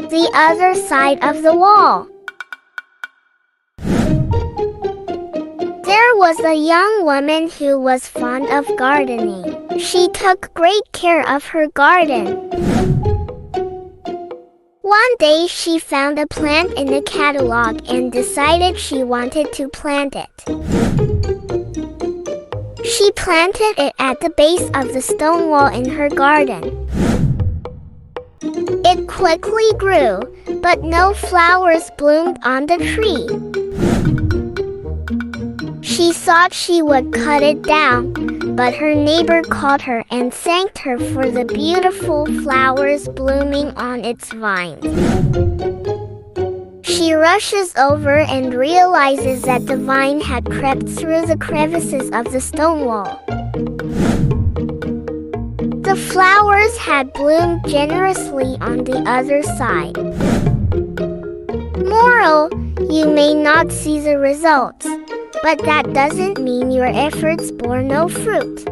the other side of the wall. There was a young woman who was fond of gardening. She took great care of her garden. One day she found a plant in a catalog and decided she wanted to plant it. She planted it at the base of the stone wall in her garden. It quickly grew, but no flowers bloomed on the tree. She thought she would cut it down, but her neighbor caught her and thanked her for the beautiful flowers blooming on its vines. She rushes over and realizes that the vine had crept through the crevices of the stone wall. The flowers had bloomed generously on the other side. Moral: you may not see the results, but that doesn't mean your efforts bore no fruit.